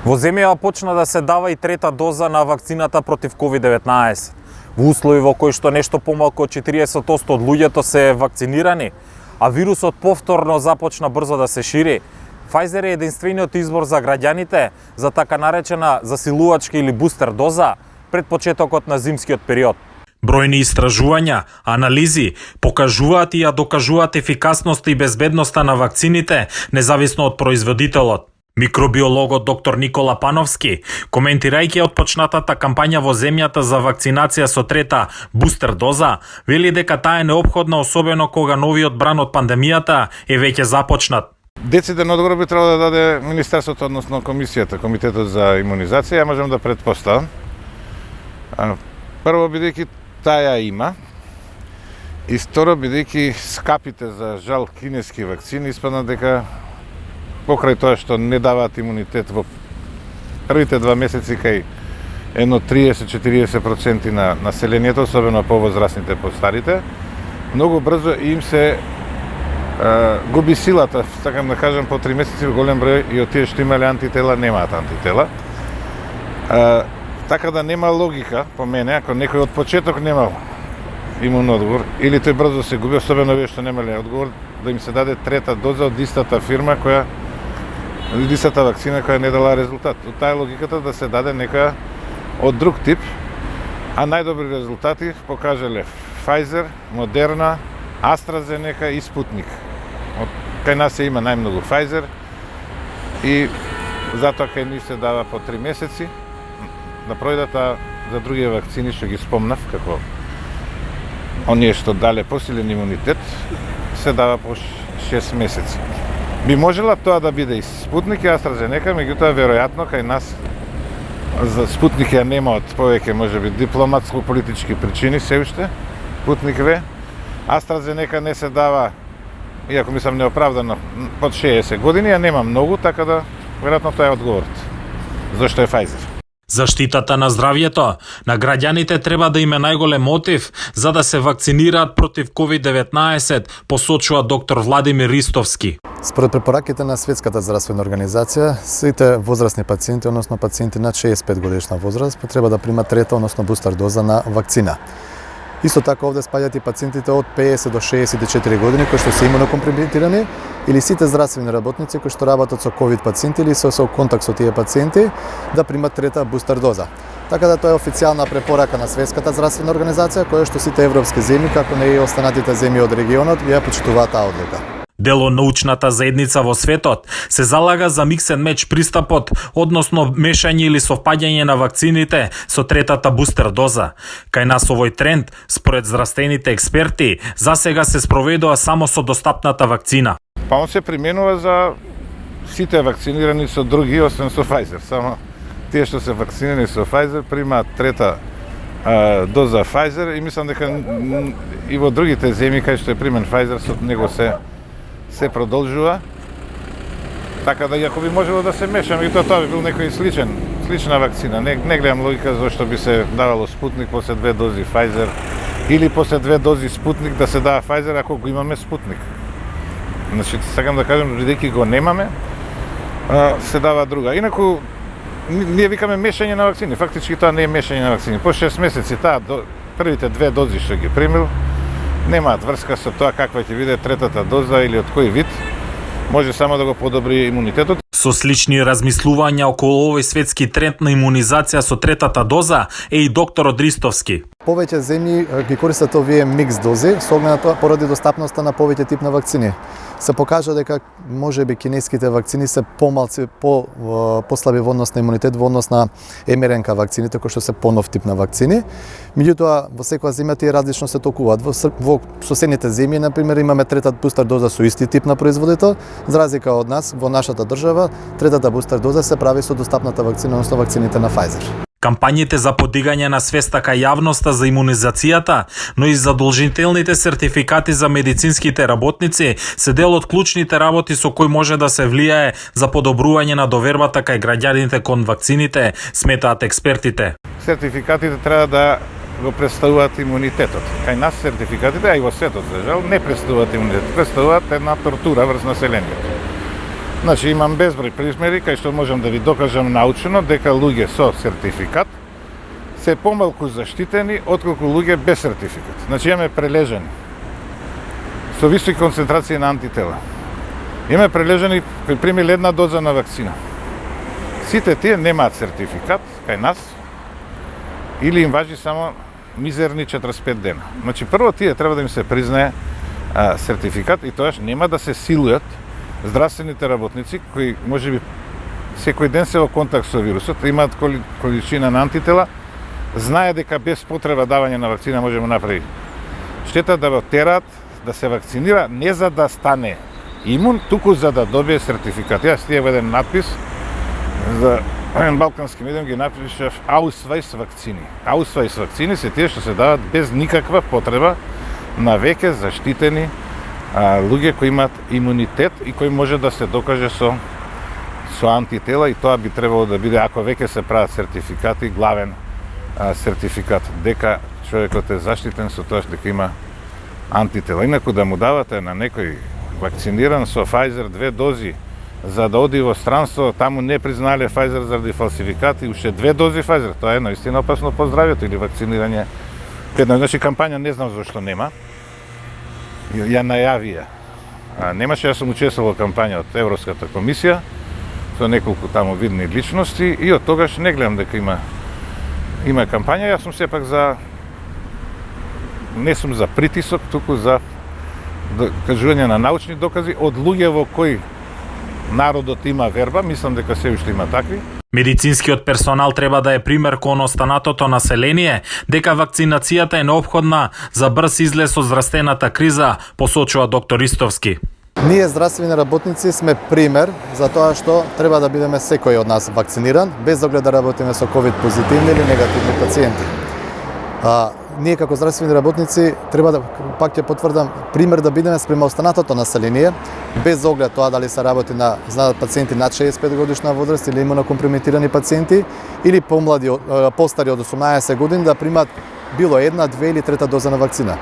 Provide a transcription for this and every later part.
Во земјава почна да се дава и трета доза на вакцината против COVID-19. Во услови во кои што нешто помалку од 40% од луѓето се вакцинирани, а вирусот повторно започна брзо да се шири, Pfizer е единствениот избор за граѓаните за така наречена засилувачка или бустер доза пред почетокот на зимскиот период. Бројни истражувања, анализи покажуваат и ја докажуваат ефикасноста и безбедноста на вакцините, независно од производителот. Микробиологот доктор Никола Пановски, коментирајќи отпочнатата кампања во земјата за вакцинација со трета бустер доза, вели дека таа е неопходна особено кога новиот бран од пандемијата е веќе започнат. Дециден одговор би требало да даде Министерството, односно Комисијата, Комитетот за имунизација, ја можам да претпоставам. Прво, бидејќи таа има, и второ, бидејќи скапите за жал кинески вакцини испадна дека покрај тоа што не даваат имунитет во првите 2 месеци кај едно 30-40% на населението, особено повозрастните, постарите, многу брзо им се губи силата, сакам да кажам, по 3 месеци голем број и од тие што имале антитела немаат антитела. Така да нема логика, по мене, ако некој од почеток немал имун одговор, или тој брзо се губи, особено овие што немале одговор, да им се даде трета доза од истата фирма која истата вакцина која не дала резултат. Од таа логиката да се даде нека од друг тип, а најдобри резултати покажале Pfizer, Moderna, AstraZeneca и Sputnik. Кај нас се има најмногу Pfizer и затоа кај нив се дава по 3 месеци да пројдат, а за другите вакцини што ги спомнав, како оние што дале посилен имунитет, се дава по 6 месеци. Би можела тоа да биде и Спутник и AstraZeneca, меѓутоа веројатно кај нас за Спутник ја нема од повеќе можеби дипломатско-политички причини се уште, Спутник В. AstraZeneca не се дава, иако мислам неоправдано, под 60 години, ја нема многу, така да веројатно тоа е одговорот. Зошто е Pfizer? Заштитата на здравјето на граѓаните треба да има најголем мотив за да се вакцинираат против COVID-19, посочува доктор Владимир Ристовски. Според препораките на Светската здравствена организација, сите возрастни пациенти, односно пациенти над 65 годишна возраст, треба да примат трета, односно бустер доза на вакцина. Исто така овде спаѓаат и пациентите од 50 до 64 години кои што се имунокомпрометирани или сите здравствени работници кои што работат со ковид пациенти или со контакт со тие пациенти да примат трета бустер доза. Така да тоа е официјална препорака на Светската здравствена организација која што сите европски земји, како и останатите земји од регионот, ја почитуваат таа одлука. Дел од научната заедница во светот се залага за миксен меч пристапот, односно мешање или совпаѓање на вакцините со третата бустер доза. Кај нас овој тренд, според здравствените експерти, засега се спроведува само со достапната вакцина. Па он се применува за сите вакцинирани со други, освен со Pfizer. Само тие што се вакцинирани со Pfizer примаат трета доза Pfizer и мислам дека и во другите земји кај што е примен Pfizer со него се продолжува. Така да јако би можело да се мешаме, и тоа би бил некој слична вакцина. Не гледам логика зашто би се давало Спутник после 2 дози Pfizer или после 2 дози Спутник да се дава Pfizer ако го имаме Спутник. Значи, сакам да кажам, бидејќи го немаме, се дава друга. Инаку, ние викаме мешање на вакцини. Фактички тоа не е мешање на вакцини. По 6 месеци првите 2 дози што ги примил, немаат врска со тоа каква ќе биде третата доза или од кој вид. Може само да го подобри имунитетот. Со слични размислувања околу овој светски тренд на имунизација со третата доза е и докторот Ристовски. Повеќе земји ги користат овие микс дози, со оглед на тоа поради достапноста на повеќе тип на вакцини. Се покажа дека можеби кинеските вакцини се помалци, послаби во однос на имунитет во однос на МРНК вакцините кои што се понов тип на вакцини. Меѓутоа во секоја земја тие различно се толкуваат. Во соседните земји на пример имаме трета бустер доза со исти тип на производител, за разлика од нас во нашата држава третата бустер доза се прави со достапната вакцина, односно вакцините на Pfizer. Кампањите за подигање на свеста кај јавноста за имунизацијата, но и задолжителните сертификати за медицинските работници се дел од клучните работи со кои може да се влијае за подобрување на довербата кај граѓаните кон вакцините, сметаат експертите. Сертификатите треба да го представуваат имунитетот. Кај нас сертификатите, а и во светот, за жал, не представуваат имунитет, представуваат една тортура врз населението. Значи имам безброј примери кај што можам да ви докажам научно дека луѓе со сертификат се помалку заштитени отколку луѓе без сертификат. Значи имаме прележани со високи концентрации на антитела. Имаме прележани кои примили една доза на вакцина. Сите тие немаат сертификат кај нас или им важи само мизерни 45 дена. Значи прво тие треба да им се признае сертификат и тоаш нема да се силујат здравствените работници кои можеби секој ден се во контакт со вирусот, имаат количина на антитела, знае дека без потреба давање на вакцина може да направи штета, да го тераат да се вакцинира не за да стане имун, туку за да добие сертификат. Јас стиев еден надпис за еден балкански медиум ги напишав Ausweis вакцини. Ausweis вакцини се тие што се дават без никаква потреба на веќе заштитени луѓе кои имаат имунитет и кои може да се докаже со антитела и тоа би требало да биде, ако веќе се прават сертификати, главен сертификат дека човекот е заштитен со тоа дека има антитела. Инаку да му давате на некој вакциниран со Pfizer 2 дози за да оди во странство, таму не признале Pfizer заради фалсификати, уште 2 дози Pfizer, тоа е наистина опасно по здравјето или вакцинирање. Значи кампања не знам зашто нема. Ја најавија. Немаше, јас сум учествувал во кампања од Европската комисија со неколку таму видни личности и од тогаш не гледам дека има кампања. Јас сум сепак не сум за притисок, туку за кажување на научни докази од луѓе во кои народот има верба, мислам дека се уште има такви. Медицинскиот персонал треба да е пример кон останатото население дека вакцинацијата е неопходна за брз излез од здравствената криза, посочува доктор Истовски. Ние здравствени работници сме пример за тоа што треба да бидеме секој од нас вакциниран, без оглед да работиме со ковид позитивни или негативни пациенти. Ние како здравствени работници треба да, пак ќе потврдам, пример да бидеме спрема останатото население, без оглед тоа дали се работи на пациенти над 65 годишна возраст или имунокомпрометирани пациенти или помлади, постари од 18 години да примат било една, две или трета доза на вакцина.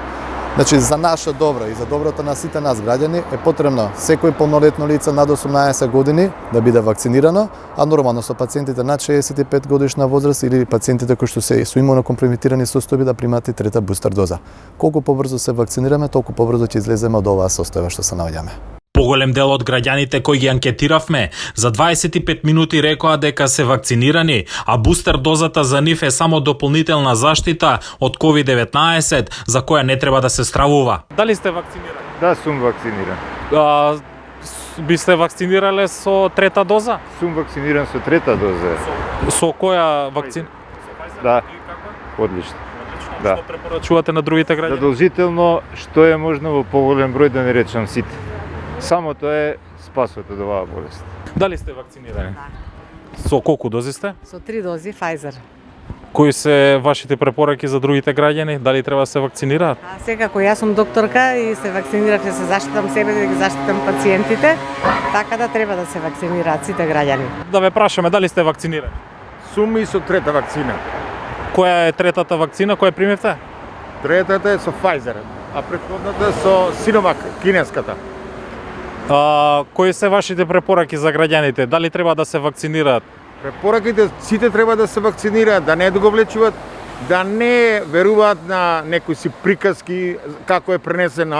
Значи, за наше добро и за доброто на сите нас граѓани е потребно секој полнолетно лице над 18 години да биде вакцинирано, а нормално со пациентите над 65 годишна возраст или пациентите кои што се со имунокомпрометирани состојби да примат и трета бустер доза. Колку побрзо се вакцинираме, толку побрзо ќе излеземе од оваа состојба што се наоѓаме. Поголем дел од граѓаните кои ги анкетиравме за 25 минути рекоа дека се вакцинирани, а бустер дозата за нив е само дополнителна заштита од COVID-19 за која не треба да се стравува. Дали сте вакцинирани? Да, сум вакциниран. Би сте вакцинирале со трета доза? Сум вакциниран со трета доза. Со која вакцина? Да, одлично. Да. Што препорачувате на другите граѓани? Задолжително, што е можно во поголем број, да не речам сите. Само тоа е спасот од оваа болест. Дали сте вакцинирани? Со колку дози сте? Со 3 дози Pfizer. Кои се вашите препораки за другите граѓани? Дали треба да се вакцинираат? Секако, јас сум докторка и се вакцинирав да се заштитам себе, да ги заштитам пациентите, така да треба да се вакцинираат сите граѓани. Да ве прашаме, дали сте вакцинирани? Сум и со трета вакцина. Која е третата вакцина, која примевте? Третата е со Pfizer, а претходната со Sinovac, кинеската. Кои се вашите препораки за граѓаните? Дали треба да се вакцинираат? Препораките сите треба да се вакцинираат, да не го влечуваат, да не веруваат на некои си приказки како е пренесен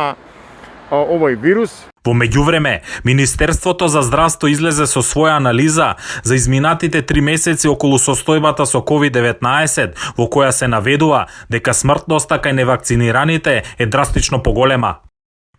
овој вирус. Во меѓувреме, Министерството за здравство излезе со своја анализа за изминатите 3 месеци околу состојбата со COVID-19, во која се наведува дека смртноста кај невакцинираните е драстично поголема.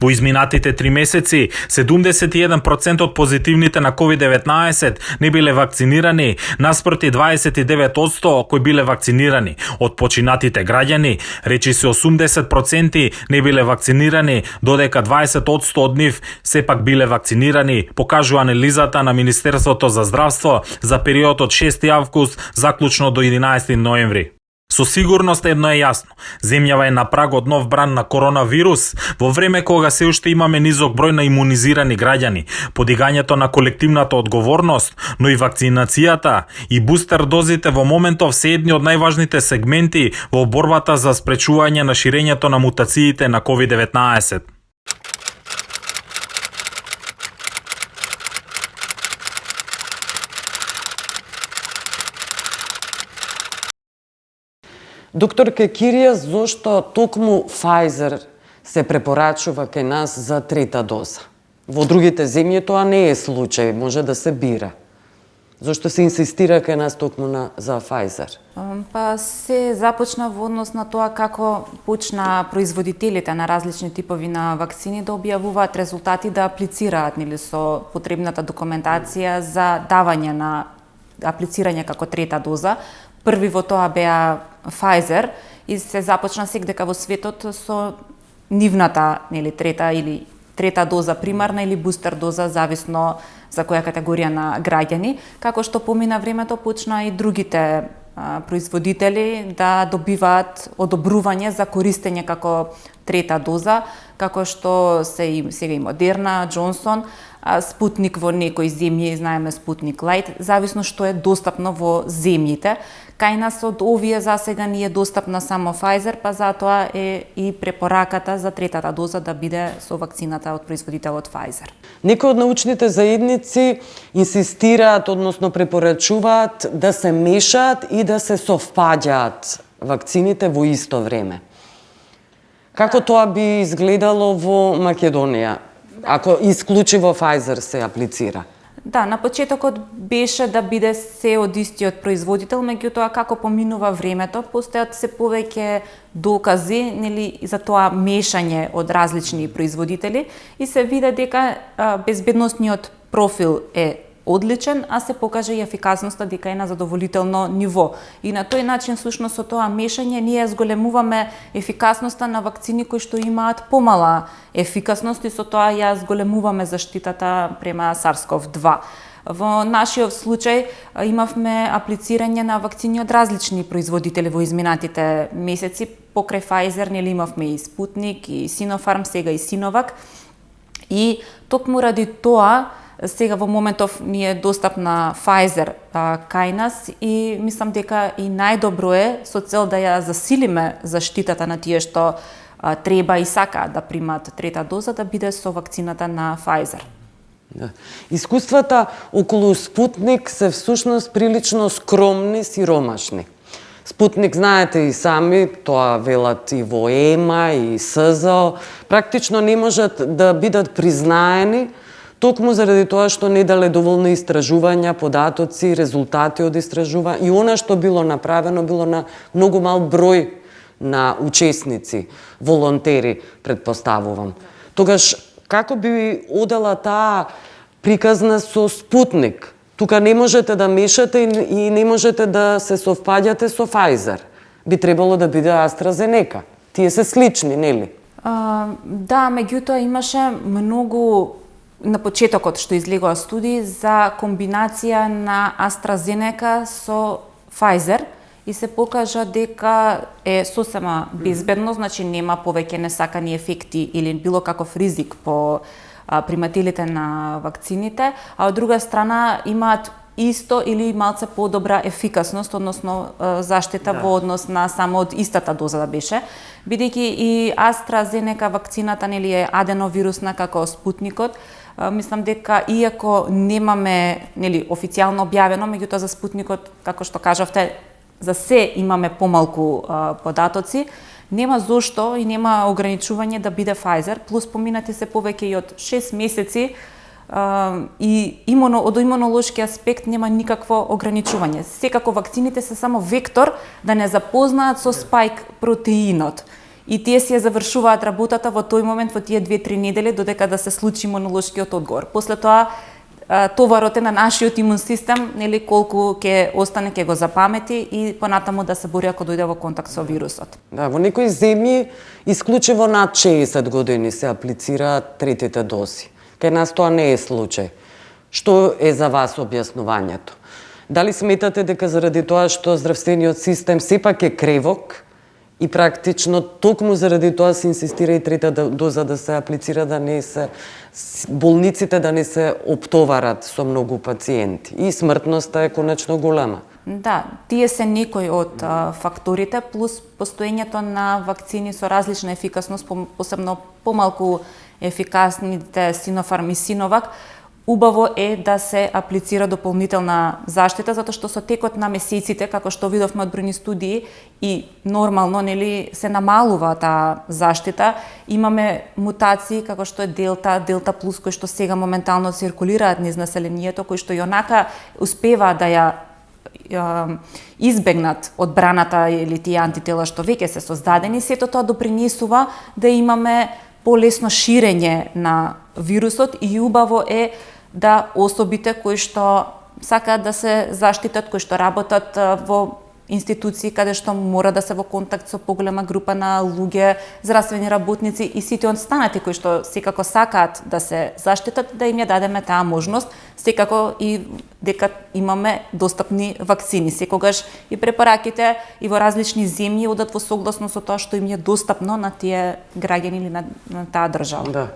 Во изминатите 3 месеци, 71% од позитивните на COVID-19 не биле вакцинирани, наспроти 29% кои биле вакцинирани. Од починатите граѓани, речи се 80% не биле вакцинирани, додека 20% од нив сепак биле вакцинирани, покажува анализата на Министерството за здравство за период од 6 август заклучно до 11 ноември. Со сигурност едно е јасно. Земјава е на праг од нов бран на коронавирус, во време кога се уште имаме низок број на имунизирани граѓани, подигањето на колективната одговорност, но и вакцинацијата и бустер дозите во моментов се едни од најважните сегменти во борбата за спречување на ширењето на мутациите на COVID-19. Доктор Кекирија, зошто токму Pfizer се препорачува кај нас за трета доза? Во другите земји тоа не е случај, може да се бира. Зошто се инсистира кај нас токму за Pfizer? Па се започна во однос на тоа како почна производителите на различни типови на вакцини да објавуваат резултати, да аплицираат со потребната документација за давање на аплицирање како трета доза. Први во тоа беа Pfizer и се започна секдека во светот со нивната трета доза примарна или бустер доза, зависно за која категорија на граѓани. Како што помина времето, почна и другите производители да добиваат одобрување за користење како трета доза, како што сега и Модерна, Джонсон, Спутник во некои земји, знаеме Спутник Лайт, зависно што е достапно во земјите. Кај нас од овие засега ни е достапна само Pfizer, па затоа е и препораката за третата доза да биде со вакцината од производителот Pfizer. Некои од научните заедници инсистираат, односно препорачуваат да се мешаат и да се совпаѓаат вакцините во исто време. Како тоа би изгледало во Македонија, ако исклучиво Pfizer се аплицира? Да, на почетокот беше да биде се од истиот производител, меѓутоа како поминува времето, постојат се повеќе докази за тоа мешање од различни производители и се виде дека безбедносниот профил е одличен, а се покаже и ефикасноста дека е на задоволително ниво. И на тој начин, всушност, со тоа мешање, ние зголемуваме ефикасноста на вакцини кои што имаат помала ефикасност и со тоа ја зголемуваме заштитата према SARS-CoV-2. Во нашиот случај имавме аплицирање на вакцини од различни производители во изминатите месеци. Покрај Pfizer имавме и Спутник, и Sinopharm, сега и Sinovac. И токму ради тоа, сега во моментов ни е достапна Pfizer кај нас и мислам дека и најдобро е со цел да ја засилиме заштитата на тие што треба и сакаат да примат трета доза, да биде со вакцината на Pfizer. Да. Искуствата околу Спутник се всушност прилично скромни, сиромашни. Спутник, знаете и сами, тоа велат и во ЕМА и СЗО, практично не можат да бидат признаени токму заради тоа што не дале доволно истражувања, податоци, резултати од истражувања и она што било направено било на многу мал број на учесници, волонтери, предпоставувам. Тогаш, како би одела таа приказна со Спутник? Тука не можете да мешате и не можете да се совпаѓате со Pfizer. Би требало да биде AstraZeneca. Тие се слични, нели? Да, меѓутоа имаше многу на почетокот што излегоа студии за комбинација на AstraZeneca со Pfizer и се покажа дека е сосема безбедно, значи нема повеќе несакани ефекти или било каков ризик по примателите на вакцините, а од друга страна имаат исто или малце подобра ефикасност, односно заштита во однос на само од истата доза да беше, бидејќи и AstraZeneca вакцината е аденовирусна како Спутникот. Мислам дека иако немаме официјално објавено, меѓутоа за Спутникот, како што кажавте, за се имаме помалку податоци, нема зошто и нема ограничување да биде Pfizer, плюс поминати се повеќе и од 6 месеци и од имунолошки аспект нема никакво ограничување. Секако вакцините се само вектор да не запознаат со спајк протеинот. И тие си ја завршуваат работата во тој момент, во тие 2-3 недели, додека да се случи имунолошкиот одговор. После тоа, товарот е на нашиот имун систем, колку ќе остане, ќе го запамети и понатаму да се бори ако дојде во контакт со вирусот. Да, во некои земји исклучиво над 60 години се аплицираат третите дози. Кај нас тоа не е случај. Што е за вас објаснувањето? Дали сметате дека заради тоа што здравствениот систем сепак е кревок и практично токму заради тоа се инсистира и трета доза да се аплицира, да не се болниците да не се оптоварат со многу пациенти и смртноста е конечно голема? Да, тие се некои од факторите, плюс постоењето на вакцини со различна ефикасност, посебно помалку ефикасните Sinopharm и Sinovac, убаво е да се аплицира дополнителна заштита, затоа што со текот на месеците, како што видовме од бројни студии, и нормално нели се намалува таа заштита, имаме мутации како што е Делта плюс, кои што сега моментално циркулираат низ населението, кои што и онака успеваат да ја избегнат одбраната или тие антитела што веќе се создадени, сето тоа допринесува да имаме полесно ширење на вирусот и убаво е да особите кои што сакаат да се заштитат, кои што работат во институции каде што мора да се во контакт со поголема група на луѓе, здравствени работници и сите останати кои што секако сакаат да се заштитат, да им ја дадеме таа можност, секако и дека имаме достапни вакцини. Секогаш и препараките и во различни земји одат во согласно со тоа што им е достапно на тие граѓани или на таа држава. Да.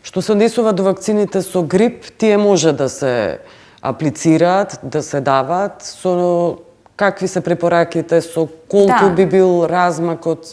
Што се однесува до вакцините со грип, тие може да се аплицираат, да се даваат, со какви се препораките, со колку би бил размакот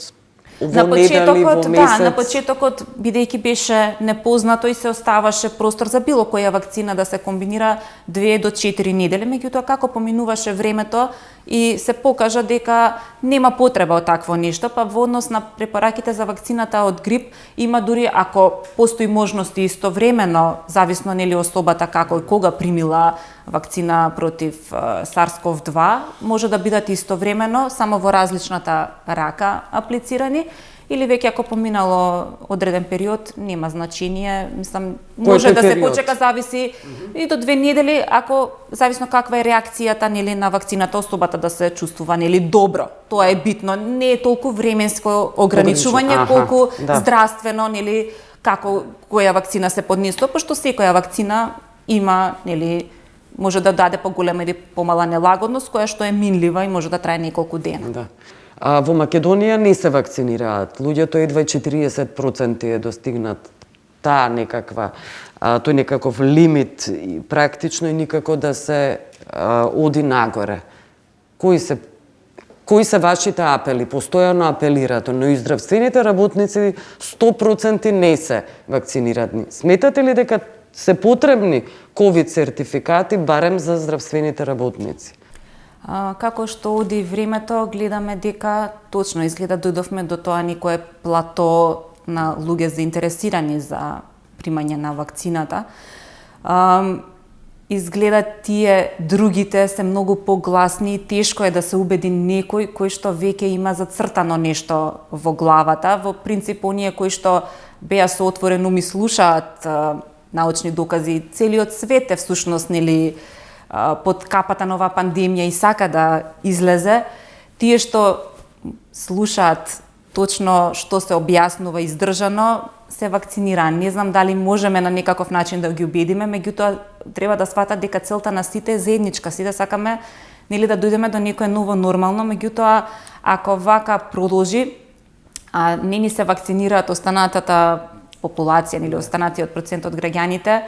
во недели, во месец? На почетокот, бидејќи беше непознато и се оставаше простор за било која вакцина да се комбинира 2 до 4 недели, меѓутоа како поминуваше времето и се покажа дека нема потреба од такво нешто, па во однос на препараките за вакцината од грип има дури ако постои можности истовремено, зависно нели особата како и кога примила вакцина против SARS-CoV-2, може да бидат истовремено, само во различната рака аплицирани, или веќе ако поминало одреден период, нема значење, мислам, може да се почека, зависи и до 2 недели, ако зависно каква е реакцијата нели на вакцината, особата да се чувствува нели добро. Тоа е битно, не е толку временско ограничување колку здравствено нели како која вакцина се поднесува, пошто секоја вакцина има нели може да даде поголема или помала нелагодност, која што е минлива и може да трае неколку дена. Да. Во Македонија не се вакцинираат. Луѓето едва 40% е достигнат таа некаква, тој некаков лимит практично и никако да се оди нагоре. Кои се вашите апели? Постојано апелирате, но и здравствените работници 100% не се вакцинирани. Сметате ли дека се потребни ковид сертификати барем за здравствените работници? Како што оди времето, гледаме дека точно изгледа дојдовме до тоа некое плато на луѓе заинтересирани за примање на вакцината. Изгледа тие другите се многу погласни и тешко е да се убеди некој кој што веќе има зацртано нешто во главата. Во принцип, оние кои што беа со отворен ум и слушаат научни докази, целиот свет е всушност нели под капата на оваа пандемија и сака да излезе, тие што слушаат точно што се објаснува издржано, се вакцинирани. Не знам дали можеме на некаков начин да ги убедиме, меѓутоа треба да сватат дека целта на сите е заедничка. Сите сакаме нели да дојдеме до некое ново нормално, меѓутоа ако вака продолжи, а не ни се вакцинираат останатата популација или останатиот процент од граѓаните,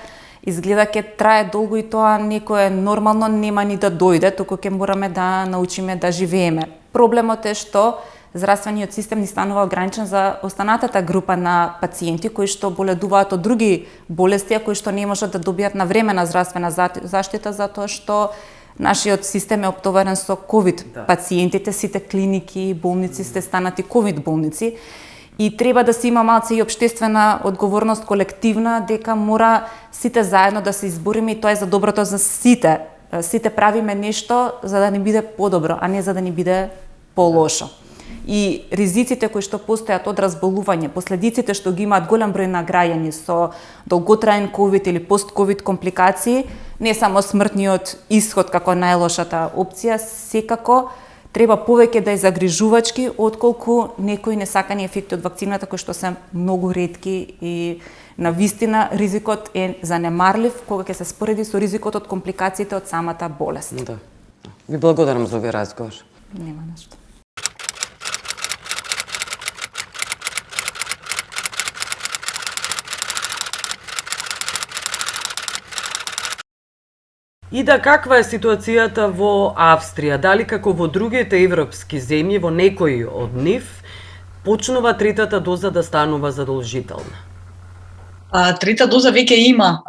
изгледа ќе трае долго и тоа некое нормално нема ни да дојде, туку ќе мораме да научиме да живееме. Проблемот е што здравствениот систем ни станува ограничен за останатата група на пациенти кои што боледуваат од други болести, а кои што не можат да добијат навремена здравствена заштита затоа што нашиот систем е оптоварен со ковид пациентите, сите клиники и болници сте станати ковид болници. И треба да се има малце и општествена одговорност колективна, дека мора сите заедно да се избориме и тоа е за доброто за сите. Сите правиме нешто за да ни биде подобро, а не за да ни биде полошо. И ризиците кои што постојат од разболување, последиците што ги имаат голем број на граѓани со долготраен ковид или пост-ковид компликации, не само смртниот исход како најлошата опција, секако треба повеќе да е загрижувачки отколку некои несакани ефекти од вакцината кои што се многу ретки и на вистина ризикот е занемарлив кога ќе се спореди со ризикот од компликациите од самата болест. Да. Ви благодарам за овој разговор. Нема нешто. И да, каква е ситуацијата во Австрија? Дали како во другите европски земји, во некои од нив, почнува третата доза да станува задолжителна? Трета доза веќе има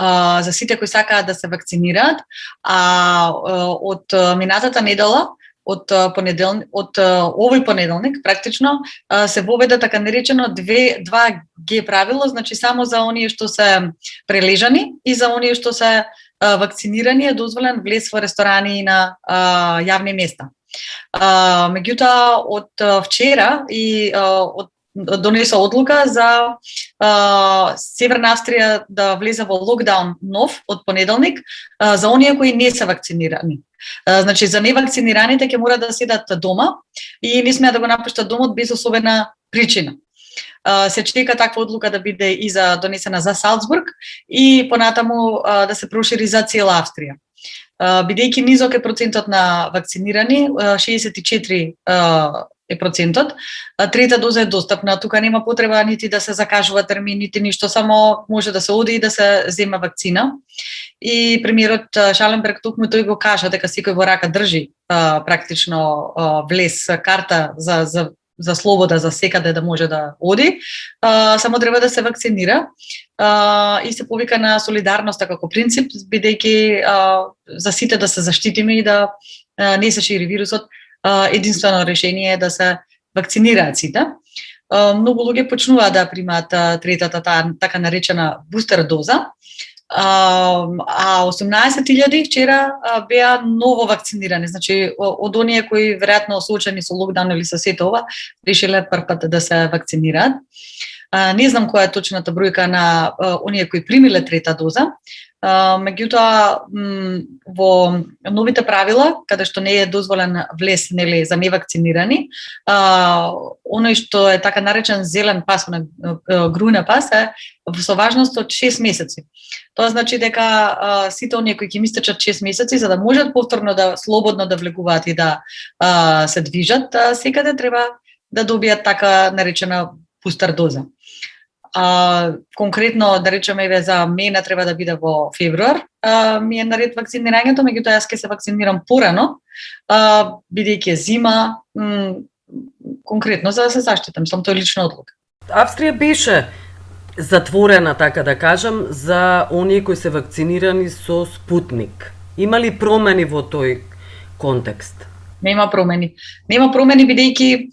за сите кои сакаат да се вакцинираат, од минатата недела, од овој понеделник практично се воведе така наречено 2G правило, значи само за оние што се прележани и за оние што се вакцинирани е дозволен влез во ресторани и на јавни места. Меѓутоа од вчера и донесо одлука за Северна Австрија да влезе во локдаун нов од понеделник за оние кои не се вакцинирани. Значи за невакцинираните ќе мора да седат дома и не смеат да го напуштат домот без особена причина. Се чека таква одлука да биде и за донесена за Салцбург и понатаму да се прошири за цела Австрија. Бидејќи низок е процентот на вакцинирани, 64 е процентот, трета доза е достапна, тука нема потреба нити да се закажува термин, нити ништо, само може да се оди и да се зема вакцина. И премиерот Шаленберг токму тој го кажа дека секој во рака држи практично влез карта за слобода, за секаде да може да оди, само треба да се вакцинира и се повика на солидарноста како принцип, бидејќи за сите да се заштитиме и да не се шири вирусот, единствено решение е да се вакцинираат сите. Многу луѓе почнуваат да примаат третата така наречена бустер доза, а 18.000 вчера беа ново вакцинирани, значи од оние кои веројатно соочени со локдаун или со сето ова, решиле прв пат да се вакцинираат. Не знам која е точната бројка на оние кои примиле трета доза, меѓутоа во новите правила, каде што не е дозволен влез нели за невакцинирани, оној што е така наречен зелен пас, груна пас е со важност од 6 месеци. Тоа значи дека сите оние кои ќе истечат 6 месеци за да можат повторно да слободно да влегуваат и да се движат, секаде треба да добијат така наречена бустер доза. Конкретно, да речеме, за мене треба да биде во февруар, ми е наред вакцинирањето, меѓутоа јас ќе се вакцинирам порано, бидејќи е зима, конкретно за да се заштитам, сум тој лична одлука. Австрија беше затворена, така да кажам, за оние кои се вакцинирани со Спутник. Има ли промени во тој контекст? Нема промени. Нема промени бидејќи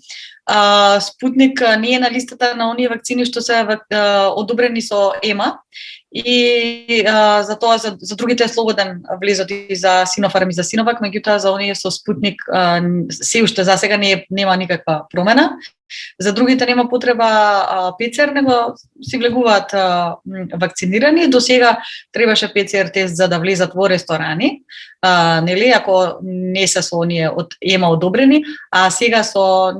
Спутник не е на листата на оние вакцини што се одобрени со ЕМА и за тоа за другите е слободен влезот и за Синофарм и за Синовак, меѓутоа за оние со Спутник се уште за сега нема никаква промена. За другите нема потреба ПЦР, него си влегуваат вакцинирани. До сега требаше ПЦР тест за да влезат во ресторани, нели, ако не се со оние од ЕМА одобрени, а сега со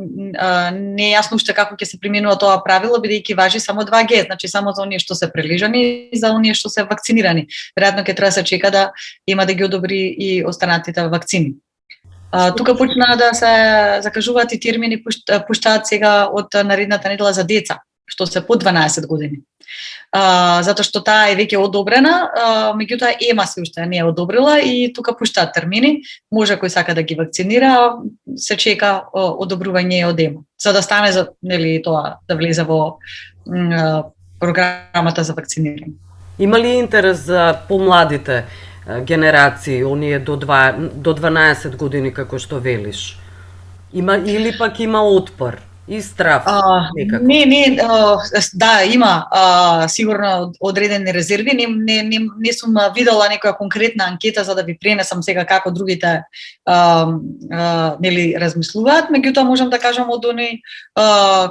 не е јасно уште како ќе се применува тоа правило, бидејќи важи само 2G, значи само за оние што се прележани и за оние што се вакцинирани. Веројатно ќе треба да се чека да има да ги одобри и останатите вакцини. Тука почна да се закажуваат и термини, пуштаат сега од наредната недела за деца, што се под 12 години. Затоа што таа е веќе одобрена, меѓутоа ЕМА се уште не е одобрила и тука пуштаат термини, може кој сака да ги вакцинира, се чека одобрување од ЕМА, за да стане нели тоа да влезе во програмата за вакцинирање. Има ли интерес за помладите генерации, оние до 12 години, како што велиш? Има или пак има отпор и страв некако? Не, да, има сигурно одредени резерви. Не сум видела некоја конкретна анкета за да ви пренесам сега како другите нели размислуваат, меѓутоа можам да кажам од оној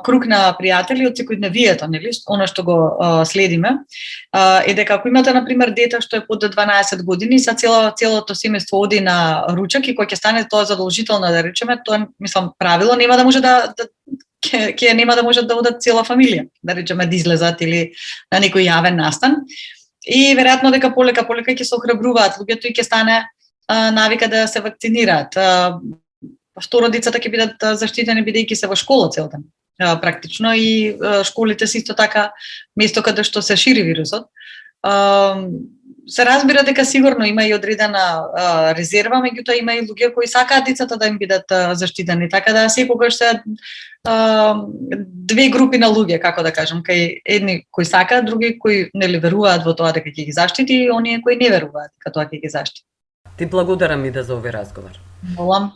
круг на пријатели од секојдневието, нели, она што го следиме, е дека ако имате на пример дете што е под 12 години, са целото семејство оди на ручак и кога ќе стане тоа задолжително, да речеме, тоа мислам правило, нема да може ќе нема да можат да одат цела фамилија, да речеме да излезат или на некој јавен настан. И веројатно дека полека ќе се охрабруваат луѓето и ќе стане навика да се вакцинираат. Второ, децата ќе бидат заштитени бидејќи се во школа цел ден. Практично и школите се исто така место каде што се шири вирусот. се разбира дека сигурно има и одредена резерва, меѓутоа има и луѓе кои сакаат децата да им бидат заштитени, така да секогаш се две групи на луѓе, како да кажам, кај едни кои сакаат, други кои нели веруваат во тоа дека ќе ги заштити и оние кои не веруваат дека тоа ќе ги заштити. Ти благодарам и да за овој разговор. Молам.